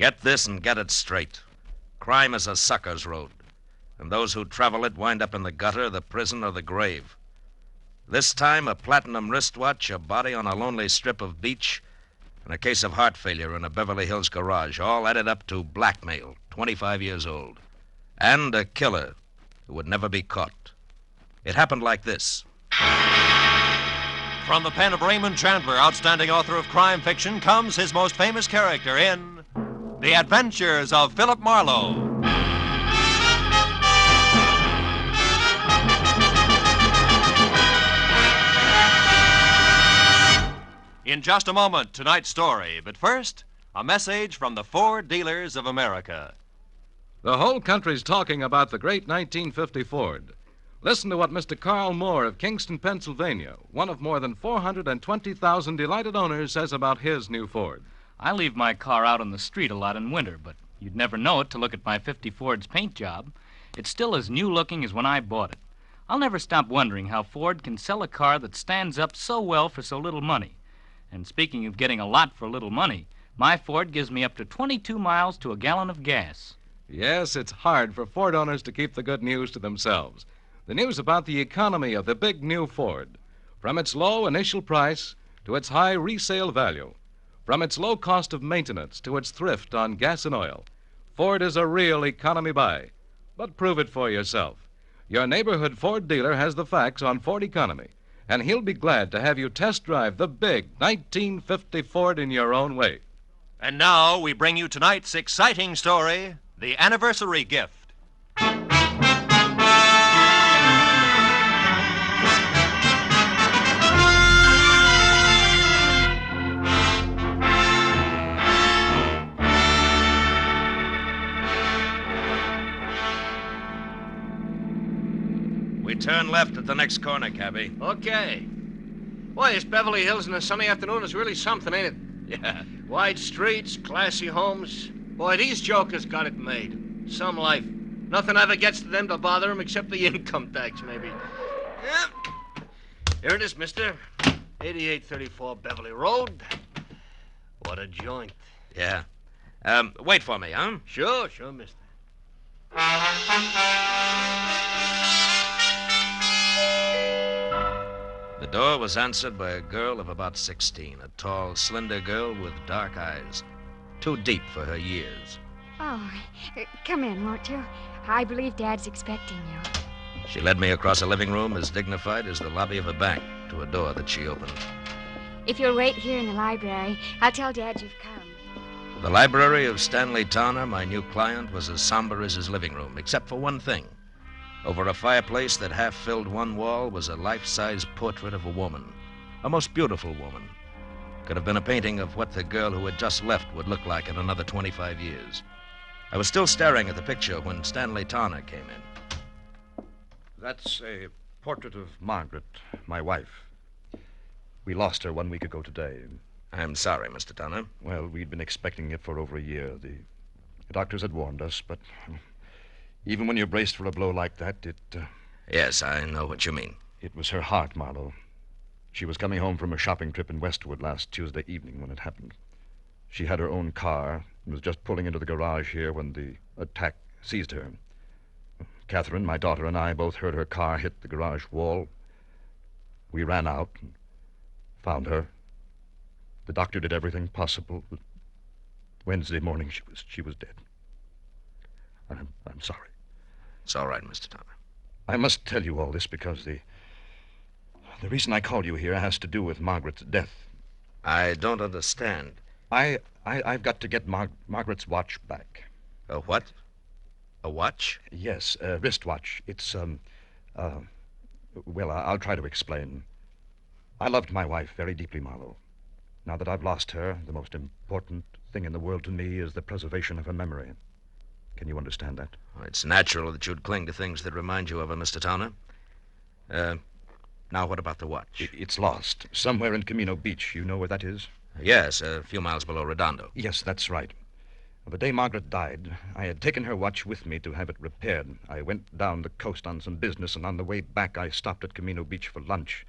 Get this and get it straight. Crime is a sucker's road, and those who travel it wind up in the gutter, the prison, or the grave. This time, a platinum wristwatch, a body on a lonely strip of beach, and a case of heart failure in a Beverly Hills garage, all added up to blackmail, 25 years old, and a killer who would never be caught. It happened like this. From the pen of Raymond Chandler, outstanding author of crime fiction, comes his most famous character in The Adventures of Philip Marlowe. In just a moment, tonight's story. But first, a message from the Ford Dealers of America. The whole country's talking about the great 1950 Ford. Listen to what Mr. Carl Moore of Kingston, Pennsylvania, one of more than 420,000 delighted owners, says about his new Ford. I leave my car out on the street a lot in winter, but you'd never know it to look at my 50 Ford's paint job. It's still as new-looking as when I bought it. I'll never stop wondering how Ford can sell a car that stands up so well for so little money. And speaking of getting a lot for little money, my Ford gives me up to 22 miles to a gallon of gas. Yes, it's hard for Ford owners to keep the good news to themselves. The news about the economy of the big new Ford. From its low initial price to its high resale value. From its low cost of maintenance to its thrift on gas and oil. Ford is a real economy buy. But prove it for yourself. Your neighborhood Ford dealer has the facts on Ford economy, and he'll be glad to have you test drive the big 1950 Ford in your own way. And now we bring you tonight's exciting story, The Anniversary Gift. We turn left at the next corner, cabby. Okay. Boy, this Beverly Hills in a sunny afternoon is really something, ain't it? Yeah. Wide streets, classy homes. Boy, these jokers got it made. Some life. Nothing ever gets to them to bother them except the income tax, maybe. Yeah. Here it is, mister. 8834 Beverly Road. What a joint. Yeah. Wait for me, huh? Sure, mister. The door was answered by a girl of about 16, a tall, slender girl with dark eyes, too deep for her years. Oh, come in, won't you? I believe Dad's expecting you. She led me across a living room as dignified as the lobby of a bank to a door that she opened. If you'll wait here in the library, I'll tell Dad you've come. The library of Stanley Towner, my new client, was as somber as his living room, except for one thing. Over a fireplace that half filled one wall was a life-size portrait of a woman, a most beautiful woman. Could have been a painting of what the girl who had just left would look like in another 25 years. I was still staring at the picture when Stanley Towner came in. That's a portrait of Margaret, my wife. We lost her 1 week ago today. I'm sorry, Mr. Towner. Well, we'd been expecting it for over a year. The doctors had warned us, but even when you're braced for a blow like that, Yes, I know what you mean. It was her heart, Marlowe. She was coming home from a shopping trip in Westwood last Tuesday evening when it happened. She had her own car and was just pulling into the garage here when the attack seized her. Catherine, my daughter, and I both heard her car hit the garage wall. We ran out and found her. The doctor did everything possible. Wednesday morning, she was dead. I'm sorry. It's all right, Mr. Towner. I must tell you all this because the reason I called you here has to do with Margaret's death. I don't understand. I've got to get Margaret's watch back. A what? A watch? Yes, a wristwatch. It's, well, I'll try to explain. I loved my wife very deeply, Marlowe. Now that I've lost her, the most important thing in the world to me is the preservation of her memory. Can you understand that? Well, it's natural that you'd cling to things that remind you of her, Mr. Towner. Now what about the watch? It's lost. Somewhere in Camino Beach. You know where that is? Yes, a few miles below Redondo. Yes, that's right. The day Margaret died, I had taken her watch with me to have it repaired. I went down the coast on some business, and on the way back I stopped at Camino Beach for lunch.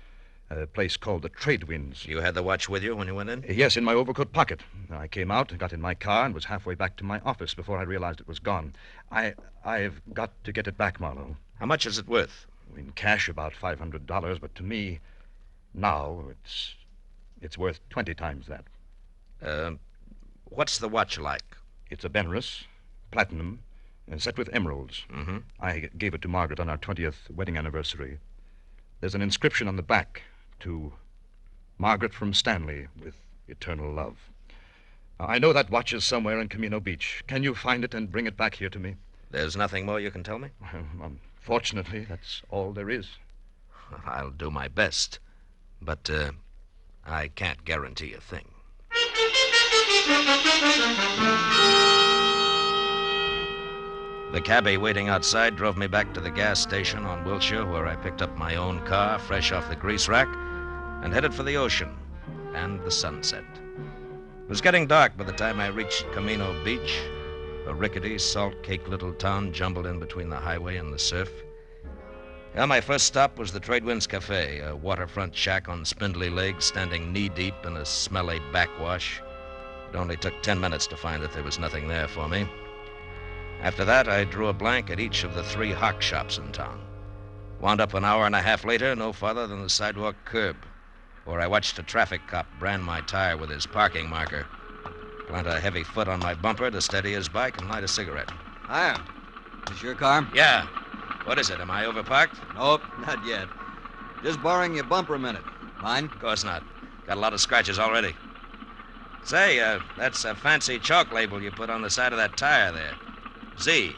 A place called the Trade Winds. You had the watch with you when you went in? Yes, in my overcoat pocket. I came out, got in my car, and was halfway back to my office before I realized it was gone. I've got to get it back, Marlowe. How much is it worth? In cash, about $500, but to me, now, it's worth 20 times that. What's the watch like? It's a Benris, platinum, and set with emeralds. Mm-hmm. I gave it to Margaret on our 20th wedding anniversary. There's an inscription on the back to Margaret from Stanley with eternal love. I know that watch is somewhere in Camino Beach. Can you find it and bring it back here to me? There's nothing more you can tell me? Unfortunately, that's all there is. I'll do my best, but I can't guarantee a thing. The cabbie waiting outside drove me back to the gas station on Wilshire, where I picked up my own car, fresh off the grease rack, and headed for the ocean and the sunset. It was getting dark by the time I reached Camino Beach, a rickety, salt-caked little town jumbled in between the highway and the surf. Yeah, my first stop was the Trade Winds Cafe, a waterfront shack on spindly legs standing knee-deep in a smelly backwash. It only took 10 minutes to find that there was nothing there for me. After that, I drew a blank at each of the 3 hock shops in town. Wound up an hour and a half later, no farther than the sidewalk curb, where I watched a traffic cop brand my tire with his parking marker, plant a heavy foot on my bumper to steady his bike, and light a cigarette. Hiya. Is this your car? Yeah. What is it? Am I overparked? Nope, not yet. Just borrowing your bumper a minute. Mine? Of course not. Got a lot of scratches already. Say, that's a fancy chalk label you put on the side of that tire there. Z,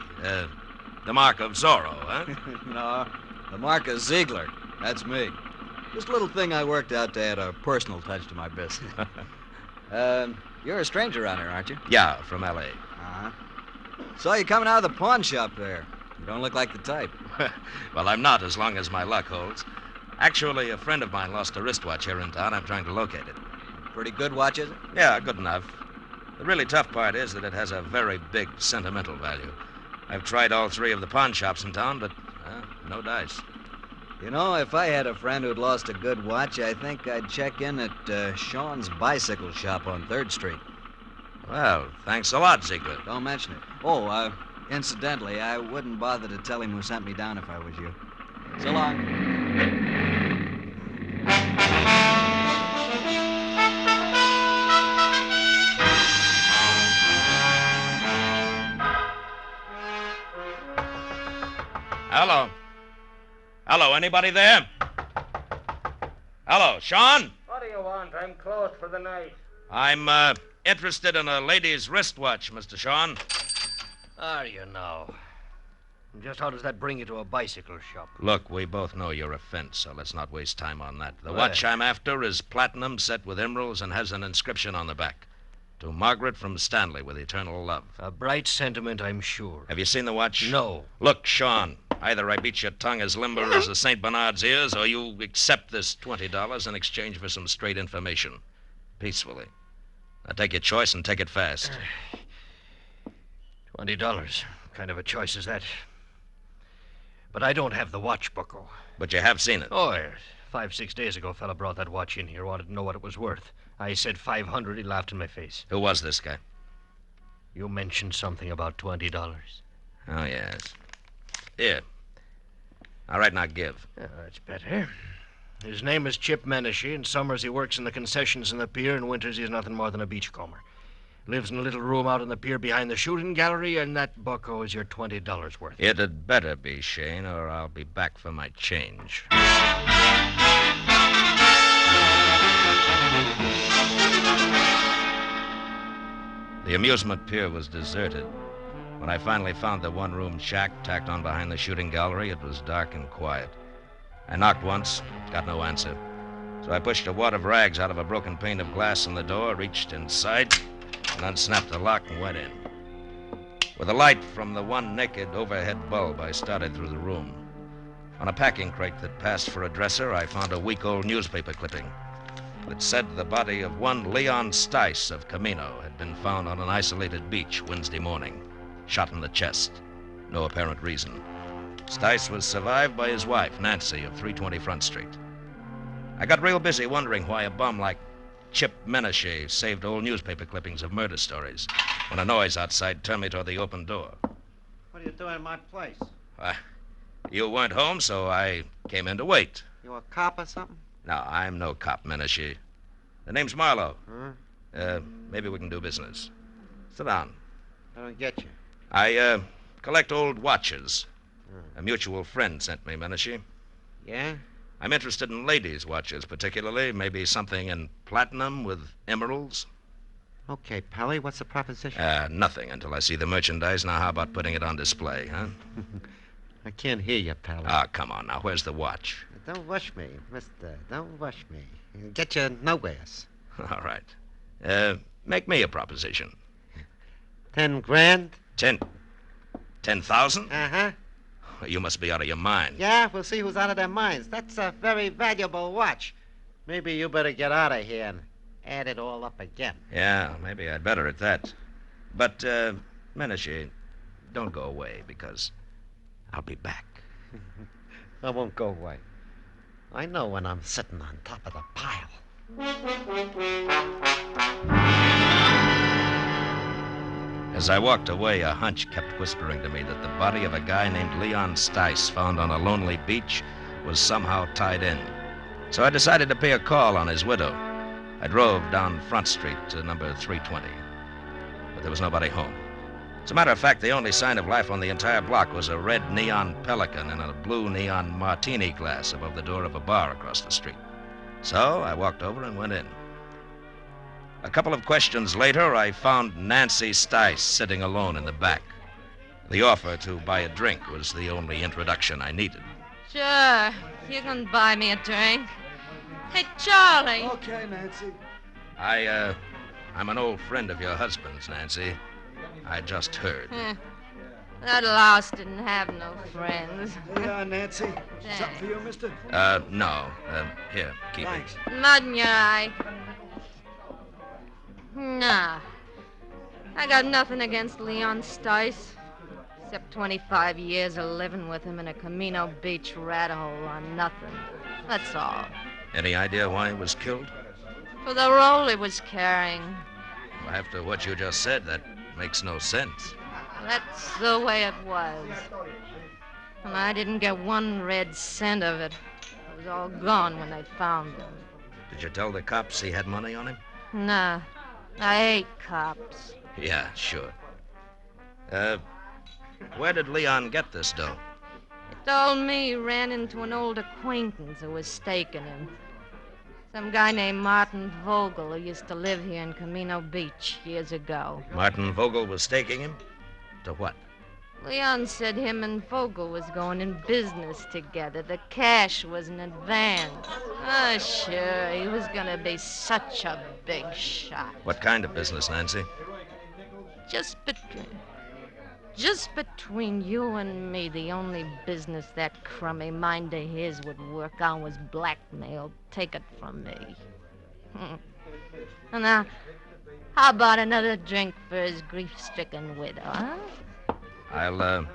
the mark of Zorro, huh? No, the mark of Ziegler. That's me. Just a little thing I worked out to add a personal touch to my business. You're a stranger around here, aren't you? Yeah, from L.A. Uh-huh. Saw you coming out of the pawn shop there. You don't look like the type. Well, I'm not, as long as my luck holds. Actually, a friend of mine lost a wristwatch here in town. I'm trying to locate it. Pretty good watch, is it? Yeah, good enough. The really tough part is that it has a very big sentimental value. I've tried all 3 of the pawn shops in town, but no dice. You know, if I had a friend who'd lost a good watch, I think I'd check in at Sean's bicycle shop on 3rd Street. Well, thanks a lot, Ziegler. Don't mention it. Oh, incidentally, I wouldn't bother to tell him who sent me down if I was you. So long. Hello. Hello, anybody there? Hello, Sean? What do you want? I'm closed for the night. I'm, interested in a lady's wristwatch, Mr. Sean. Are you now? Just how does that bring you to a bicycle shop? Look, we both know your offense, so let's not waste time on that. The Well. watch I'm after is platinum set with emeralds and has an inscription on the back. To Margaret from Stanley with eternal love. A bright sentiment, I'm sure. Have you seen the watch? No. Look, Sean, either I beat your tongue as limber as a St. Bernard's ears, or you accept this $20 in exchange for some straight information. Peacefully. Now take your choice and take it fast. $20. Kind of a choice is that? But I don't have the watch, bucko. But you have seen it. Oh, yes. 5-6 days ago, a fella brought that watch in here, wanted to know what it was worth. I said $500. He laughed in my face. Who was this guy? You mentioned something about $20. Oh, yes. Here. All right, now give. Yeah, that's better. His name is Chip Menashe. In summers, he works in the concessions in the pier. In winters, he's nothing more than a beachcomber. Lives in a little room out in the pier behind the shooting gallery, and that bucko is your $20 worth. It had better be, Shane, or I'll be back for my change. The amusement pier was deserted. When I finally found the one-room shack tacked on behind the shooting gallery, it was dark and quiet. I knocked once, got no answer. So I pushed a wad of rags out of a broken pane of glass in the door, reached inside, and unsnapped the lock and went in. With a light from the one naked overhead bulb, I started through the room. On a packing crate that passed for a dresser, I found a week-old newspaper clipping that said the body of one Leon Stice of Camino had been found on an isolated beach Wednesday morning, shot in the chest. No apparent reason. Stice was survived by his wife, Nancy, of 320 Front Street. I got real busy wondering why a bum like Chip Menashe saved old newspaper clippings of murder stories when a noise outside turned me toward the open door. What are you doing in my place? You weren't home, so I came in to wait. You a cop or something? No, I'm no cop, Menashe. The name's Marlowe. Huh? Maybe we can do business. Sit down. I don't get you. I collect old watches. A mutual friend sent me, Menashe. Yeah? I'm interested in ladies' watches, particularly. Maybe something in platinum with emeralds. Okay, Pally, what's the proposition? Nothing until I see the merchandise. Now, how about putting it on display, huh? I can't hear you, Pally. Ah, come on now. Where's the watch? Don't rush me, mister. Don't rush me. You'll get you nowheres. All right. Make me a proposition. 10 grand? 10,000? Uh-huh. You must be out of your mind. Yeah, we'll see who's out of their minds. That's a very valuable watch. Maybe you better get out of here and add it all up again. Yeah, maybe I'd better at that. But, Menashe, don't go away, because I'll be back. I won't go away. I know when I'm sitting on top of the pile. As I walked away, a hunch kept whispering to me that the body of a guy named Leon Stice, found on a lonely beach, was somehow tied in. So I decided to pay a call on his widow. I drove down Front Street to number 320, but there was nobody home. As a matter of fact, the only sign of life on the entire block was a red neon pelican in a blue neon martini glass above the door of a bar across the street. So I walked over and went in. A couple of questions later, I found Nancy Stice sitting alone in the back. The offer to buy a drink was the only introduction I needed. Sure. You can buy me a drink. Hey, Charlie. Okay, Nancy. I'm an old friend of your husband's, Nancy. I just heard. That louse didn't have no friends. Hey, Nancy. Something for you, mister? No. Here, keep Thanks. it. Mud in your eye. Nah. I got nothing against Leon Stice, except 25 years of living with him in a Camino Beach rat hole on nothing. That's all. Any idea why he was killed? For the role he was carrying. After what you just said, that makes no sense. That's the way it was. And I didn't get one red cent of it. It was all gone when they found him. Did you tell the cops he had money on him? Nah. I hate cops. Yeah, sure. Where did Leon get this dough? He told me he ran into an old acquaintance who was staking him. Some guy named Martin Vogel who used to live here in Camino Beach years ago. Martin Vogel was staking him? To what? Leon said him and Vogel was going in business together. The cash was in advance. Oh, sure, he was going to be such a big shot. What kind of business, Nancy? Just between you and me, the only business that crummy mind of his would work on was blackmail. Take it from me. Now, how about another drink for his grief-stricken widow, huh? I'll,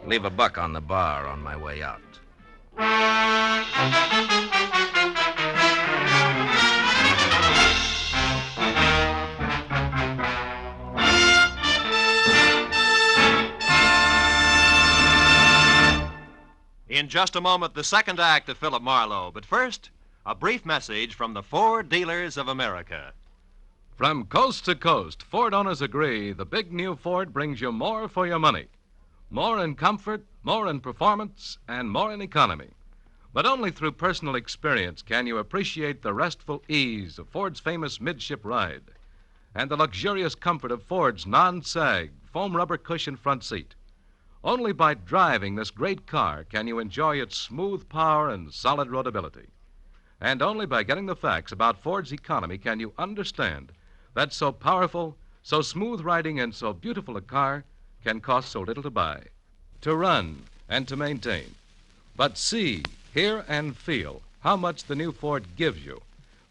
leave $1 on the bar on my way out. In just a moment, the second act of Philip Marlowe. But first, a brief message from the Ford Dealers of America. From coast to coast, Ford owners agree the big new Ford brings you more for your money. More in comfort, more in performance, and more in economy. But only through personal experience can you appreciate the restful ease of Ford's famous midship ride and the luxurious comfort of Ford's non-sag foam rubber cushion front seat. Only by driving this great car can you enjoy its smooth power and solid roadability. And only by getting the facts about Ford's economy can you understand that so powerful, so smooth riding, and so beautiful a car can cost so little to buy, to run, and to maintain. But see, hear, and feel how much the new Ford gives you.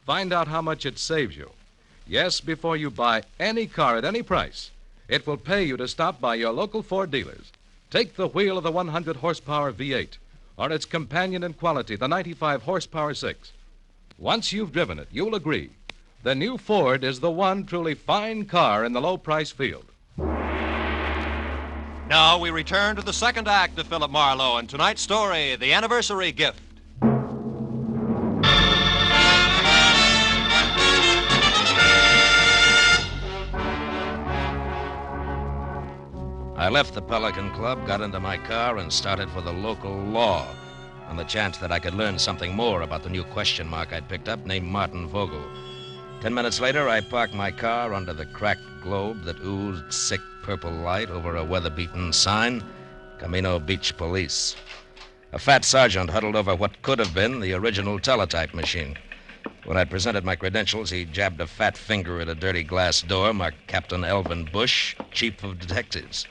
Find out how much it saves you. Yes, before you buy any car at any price, it will pay you to stop by your local Ford dealers. Take the wheel of the 100 horsepower V8 or its companion in quality, the 95 horsepower 6. Once you've driven it, you'll agree. The new Ford is the one truly fine car in the low-price field. Now we return to the second act of Philip Marlowe and tonight's story, The Anniversary Gift. I left the Pelican Club, got into my car, and started for the local law on the chance that I could learn something more about the new question mark I'd picked up named Martin Vogel. 10 minutes later, I parked my car under the cracked globe that oozed sick purple light over a weather-beaten sign, Camino Beach Police. A fat sergeant huddled over what could have been the original teletype machine. When I presented my credentials, he jabbed a fat finger at a dirty glass door marked Captain Elvin Bush, Chief of Detectives.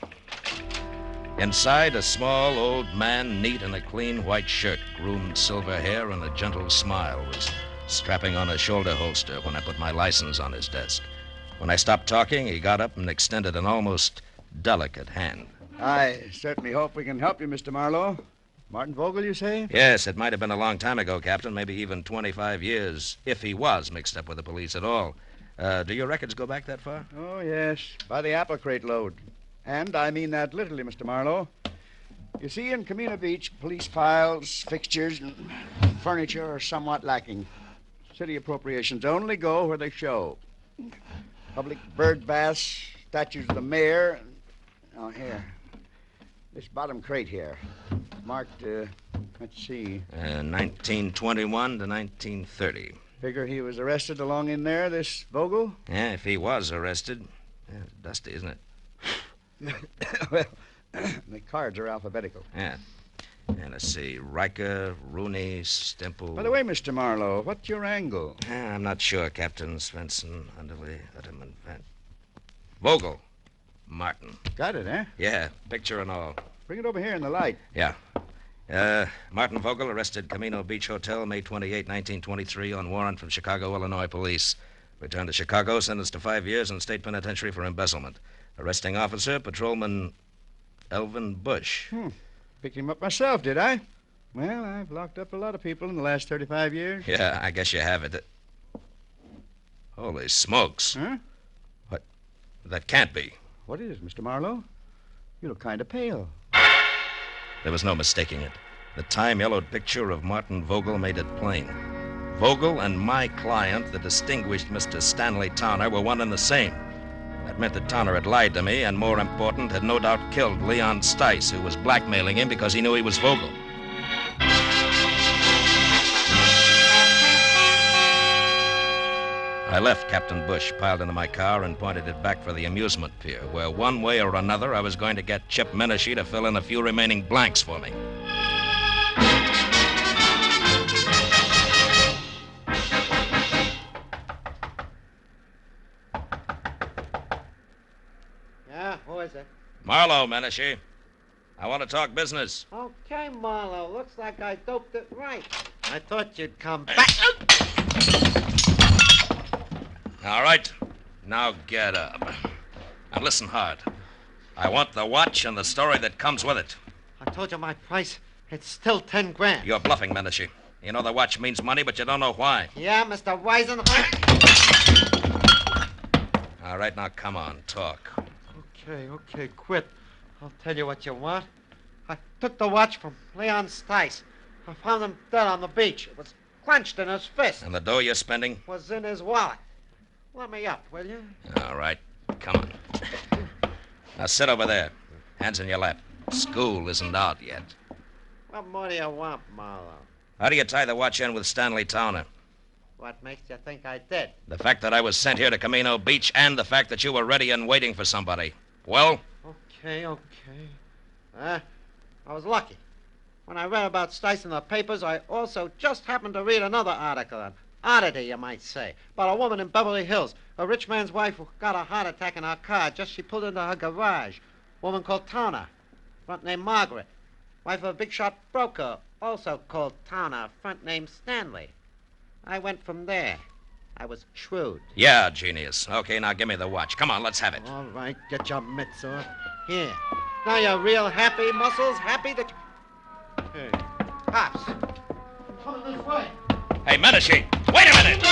Inside, a small old man, neat in a clean white shirt, groomed silver hair, and a gentle smile, was strapping on a shoulder holster when I put my license on his desk. When I stopped talking, he got up and extended an almost delicate hand. I certainly hope we can help you, Mr. Marlowe. Martin Vogel, you say? Yes, it might have been a long time ago, Captain, maybe even 25 years, if he was mixed up with the police at all. Do your records go back that far? Oh, yes, by the apple crate load. And I mean that literally, Mr. Marlowe. You see, in Camino Beach, police files, fixtures, and furniture are somewhat lacking. City appropriations only go where they show. Public bird baths, statues of the mayor. Oh, here. This bottom crate here. Marked, let's see. 1921 to 1930. Figure he was arrested along in there, this Vogel? Yeah, if he was arrested. Yeah, it's dusty, isn't it? Well, the cards are alphabetical. Yeah. And let's see. Riker, Rooney, Stemple. By the way, Mr. Marlowe, what's your angle? I'm not sure, Captain. Svensson, Underley, Utterman, Van. Vogel. Martin. Got it, eh? Yeah, picture and all. Bring it over here in the light. Yeah. Martin Vogel arrested Camino Beach Hotel, May 28, 1923, on warrant from Chicago, Illinois police. Returned to Chicago, sentenced to 5 years in state penitentiary for embezzlement. Arresting officer, Patrolman Elvin Bush. Picked him up myself, did I? Well, I've locked up a lot of people in the last 35 years. Yeah, I guess you have it. Holy smokes. Huh? What? That can't be. What is, Mr. Marlowe? You look kind of pale. There was no mistaking it. The time-yellowed picture of Martin Vogel made it plain. Vogel and my client, the distinguished Mr. Stanley Towner, were one and the same. That meant that Towner had lied to me, and more important, had no doubt killed Leon Stice, who was blackmailing him because he knew he was Vogel. I left Captain Bush piled into my car and pointed it back for the amusement pier, where one way or another I was going to get Chip Menashe to fill in a few remaining blanks for me. Yeah, who is it? Marlowe, Menashe. I want to talk business. Okay, Marlowe. Looks like I doped it right. I thought you'd come back. All right. Now get up. And listen hard. I want the watch and the story that comes with it. I told you my price. It's still 10 grand. You're bluffing, Menashe. You know the watch means money, but you don't know why. Yeah, Mr. Weisenhower? All right, now come on, talk. Okay, quit. I'll tell you what you want. I took the watch from Leon Stice. I found him dead on the beach. It was clenched in his fist. And the dough you're spending? Was in his wallet. Let me up, will you? All right, come on. Now sit over there. Hands in your lap. School isn't out yet. What more do you want, Marlowe? How do you tie the watch in with Stanley Towner? What makes you think I did? The fact that I was sent here to Camino Beach and the fact that you were ready and waiting for somebody. Well? Okay. I was lucky. When I read about Stice in the papers, I also just happened to read another article, an oddity, you might say, about a woman in Beverly Hills, a rich man's wife who got a heart attack in her car just she pulled into her garage. Woman called Towner, front name Margaret. Wife of a big shot broker, also called Towner, front name Stanley. I went from there. I was shrewd. Yeah, genius. Okay, now give me the watch. Come on, let's have it. All right, get your mitts off. Here. Now you're real happy, Muscles? Happy that you... Hey, cops. Coming this way. Hey, Menashe, wait a minute!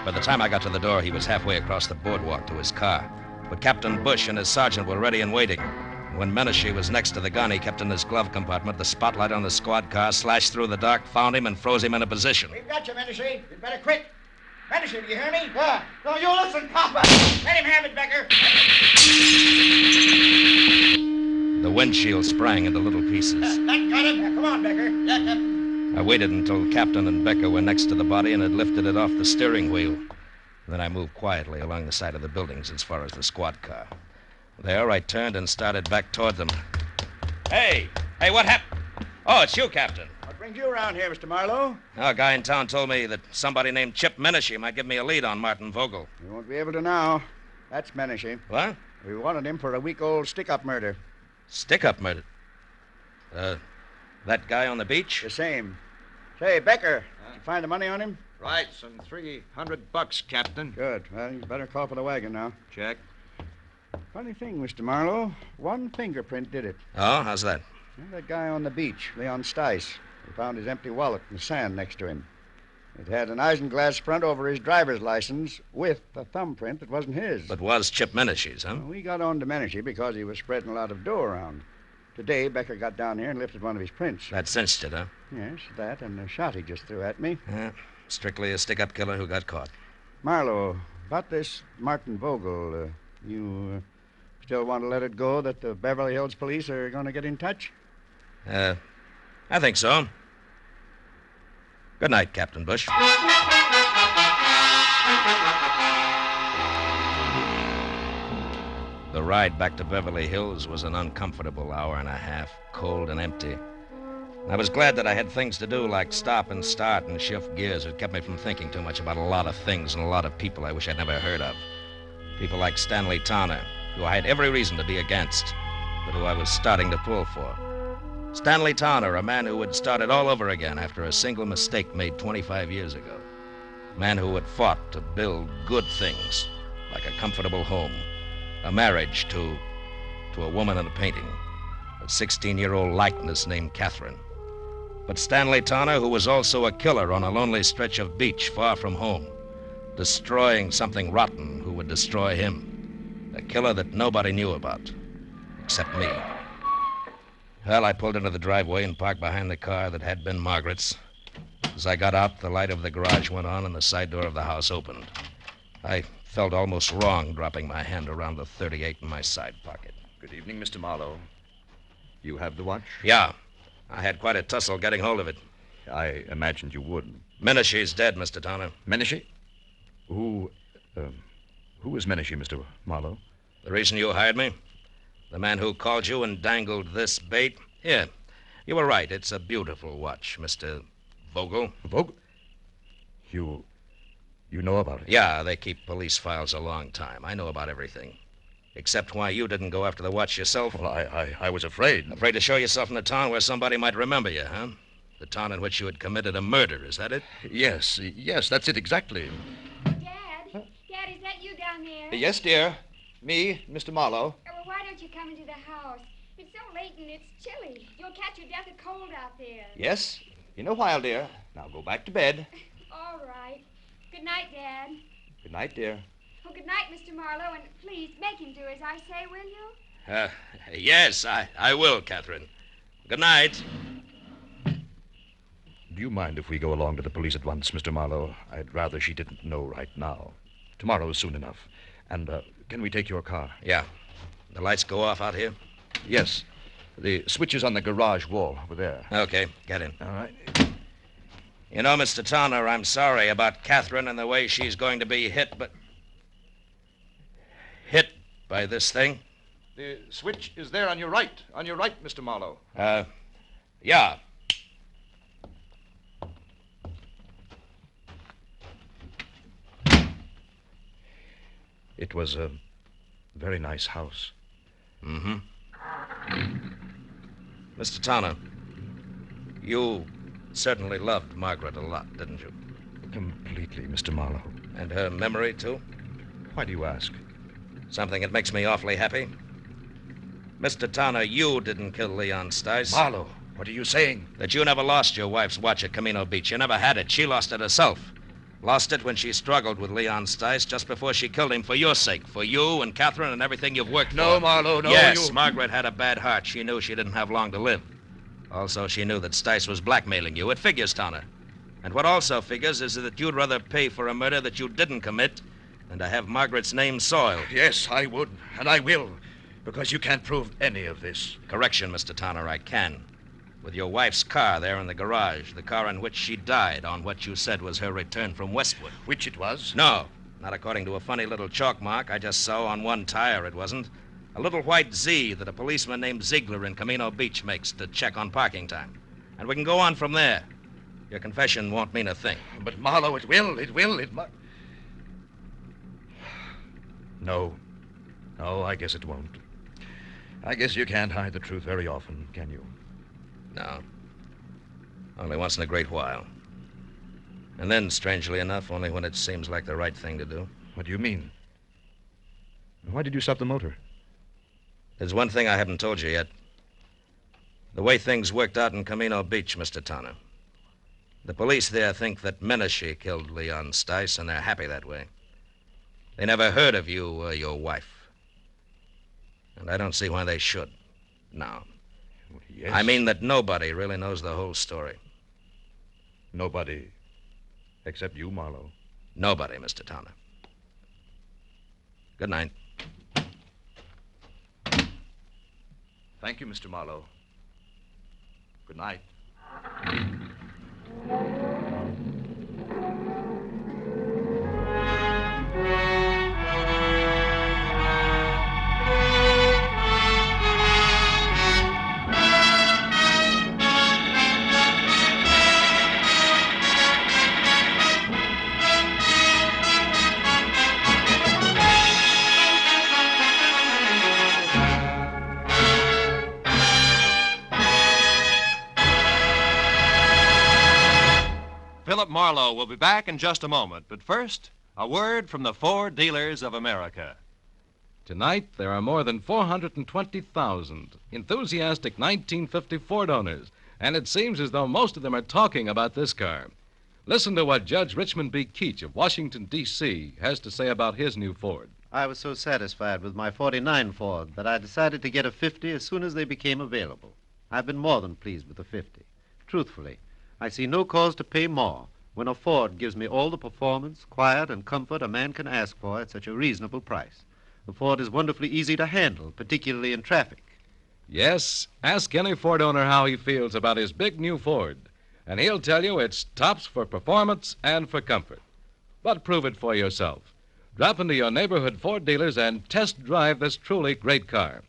By the time I got to the door, he was halfway across the boardwalk to his car. But Captain Bush and his sergeant were ready and waiting. When Menashe was next to the gun he kept in his glove compartment, the spotlight on the squad car slashed through the dark, found him, and froze him in a position. We've got you, Menashe. You'd better quit. Menashe, do you hear me? Yeah. No, you listen, copper. Let him have it, Becker. The windshield sprang into little pieces. That got him. Come on, Becker. Yeah, Captain. I waited until Captain and Becker were next to the body and had lifted it off the steering wheel. Then I moved quietly along the side of the buildings as far as the squad car. There, I turned and started back toward them. Hey, what happened? Oh, it's you, Captain. What brings you around here, Mr. Marlowe? A guy in town told me that somebody named Chip Menashe might give me a lead on Martin Vogel. You won't be able to now. That's Menashe. What? We wanted him for a week-old stick-up murder. Stick-up murder? That guy on the beach? The same. Say, Becker, you find the money on him? Right, some $300, Captain. Good. Well, you better call for the wagon now. Check. Funny thing, Mr. Marlowe. One fingerprint did it. Oh, how's that? Well, that guy on the beach, Leon Stice. We found his empty wallet in the sand next to him. It had an isinglass front over his driver's license with a thumbprint that wasn't his. But was Chip Menashe's, huh? Well, we got on to Menashe because he was spreading a lot of dough around. Today, Becker got down here and lifted one of his prints. That cinched it, huh? Yes, that and the shot he just threw at me. Yeah, strictly a stick-up killer who got caught. Marlowe, about this Martin Vogel, you still want to let it go that the Beverly Hills police are going to get in touch? I think so. Good night, Captain Bush. The ride back to Beverly Hills was an uncomfortable hour and a half, cold and empty. I was glad that I had things to do like stop and start and shift gears. It kept me from thinking too much about a lot of things and a lot of people I wish I'd never heard of. People like Stanley Towner, who I had every reason to be against, but who I was starting to pull for. Stanley Towner, a man who had started all over again after a single mistake made 25 years ago. A man who had fought to build good things, like a comfortable home, a marriage to a woman in a painting, a 16-year-old likeness named Catherine. But Stanley Towner, who was also a killer on a lonely stretch of beach far from home, destroying something rotten who would destroy him. A killer that nobody knew about, except me. Well, I pulled into the driveway and parked behind the car that had been Margaret's. As I got out, the light of the garage went on and the side door of the house opened. I felt almost wrong dropping my hand around the .38 in my side pocket. Good evening, Mr. Marlowe. You have the watch? Yeah. I had quite a tussle getting hold of it. I imagined you would. Menashe's dead, Mr. Towner. Menashe? Who is Menashe, Mr. Marlowe? The reason you hired me? The man who called you and dangled this bait? Yeah, you were right. It's a beautiful watch, Mr. Vogel. Vogel? You know about it? Yeah, they keep police files a long time. I know about everything. Except why you didn't go after the watch yourself. Well, I was afraid. Afraid to show yourself in a town where somebody might remember you, huh? The town in which you had committed a murder, is that it? Yes, that's it exactly. Dad, is that you down there? Yes, dear. Me, Mr. Marlowe. Well, why don't you come into the house? It's so late and it's chilly. You'll catch your death of cold out there. Yes, in a while, dear. Now go back to bed. All right. Good night, Dad. Good night, dear. Oh, good night, Mr. Marlowe, and please make him do as I say, will you? Yes, I will, Catherine. Good night. Do you mind if we go along to the police at once, Mr. Marlowe? I'd rather she didn't know right now. Tomorrow is soon enough. And, can we take your car? Yeah. The lights go off out here? Yes. The switch is on the garage wall over there. Okay, get in. All right. You know, Mr. Towner, I'm sorry about Catherine and the way she's going to be hit by this thing. The switch is there on your right. On your right, Mr. Marlowe. Yeah. It was a very nice house. Mm-hmm. Mr. Towner, you certainly loved Margaret a lot, didn't you? Completely, Mr. Marlowe. And her memory, too? Why do you ask? Something that makes me awfully happy. Mr. Towner, you didn't kill Leon Stice. Marlowe. What are you saying? That you never lost your wife's watch at Camino Beach. You never had it. She lost it herself. Lost it when she struggled with Leon Stice just before she killed him for your sake. For you and Catherine and everything you've worked for. No, Marlowe, no. Yes, Margaret had a bad heart. She knew she didn't have long to live. Also, she knew that Stice was blackmailing you. It figures, Towner. And what also figures is that you'd rather pay for a murder that you didn't commit than to have Margaret's name soiled. Yes, I would, and I will, because you can't prove any of this. Correction, Mr. Towner, I can. With your wife's car there in the garage, the car in which she died on what you said was her return from Westwood. Which it was? No, not according to a funny little chalk mark I just saw on one tire, it wasn't. A little white Z that a policeman named Ziegler in Camino Beach makes to check on parking time. And we can go on from there. Your confession won't mean a thing. But, Marlowe, it will. No. No, I guess it won't. I guess you can't hide the truth very often, can you? No. Only once in a great while. And then, strangely enough, only when it seems like the right thing to do. What do you mean? Why did you stop the motor? There's one thing I haven't told you yet. The way things worked out in Camino Beach, Mr. Towner. The police there think that Menashe killed Leon Stice, and they're happy that way. They never heard of you or your wife. And I don't see why they should. No. Yes. I mean that nobody really knows the whole story. Nobody except you, Marlowe. Nobody, Mr. Towner. Good night. Thank you, Mr. Marlowe. Good night. Philip Marlowe will be back in just a moment. But first, a word from the Ford Dealers of America. Tonight, there are more than 420,000 enthusiastic 1950 Ford owners, and it seems as though most of them are talking about this car. Listen to what Judge Richmond B. Keach of Washington, D.C. has to say about his new Ford. I was so satisfied with my 49 Ford that I decided to get a 50 as soon as they became available. I've been more than pleased with the 50. Truthfully, I see no cause to pay more when a Ford gives me all the performance, quiet, and comfort a man can ask for at such a reasonable price. The Ford is wonderfully easy to handle, particularly in traffic. Yes, ask any Ford owner how he feels about his big new Ford, and he'll tell you it's tops for performance and for comfort. But prove it for yourself. Drop into your neighborhood Ford dealers and test drive this truly great car.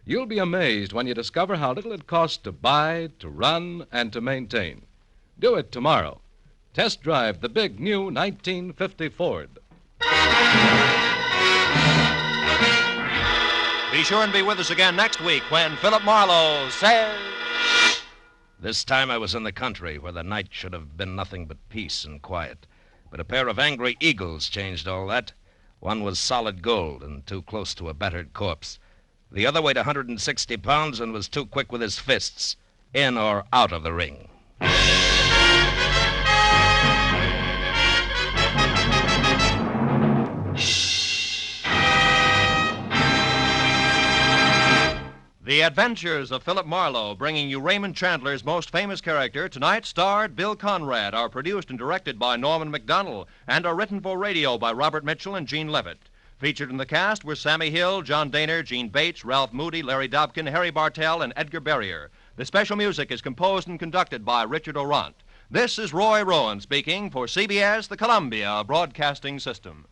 You'll be amazed when you discover how little it costs to buy, to run, and to maintain. Do it tomorrow. Test drive the big new 1950 Ford. Be sure and be with us again next week when Philip Marlowe says... This time I was in the country where the night should have been nothing but peace and quiet. But a pair of angry eagles changed all that. One was solid gold and too close to a battered corpse. The other weighed 160 pounds and was too quick with his fists, in or out of the ring. The Adventures of Philip Marlowe, bringing you Raymond Chandler's most famous character, tonight starred Bill Conrad, are produced and directed by Norman McDonnell, and are written for radio by Robert Mitchell and Gene Levitt. Featured in the cast were Sammy Hill, John Daner, Gene Bates, Ralph Moody, Larry Dobkin, Harry Bartell, and Edgar Berrier. The special music is composed and conducted by Richard Orant. This is Roy Rowan speaking for CBS, the Columbia Broadcasting System.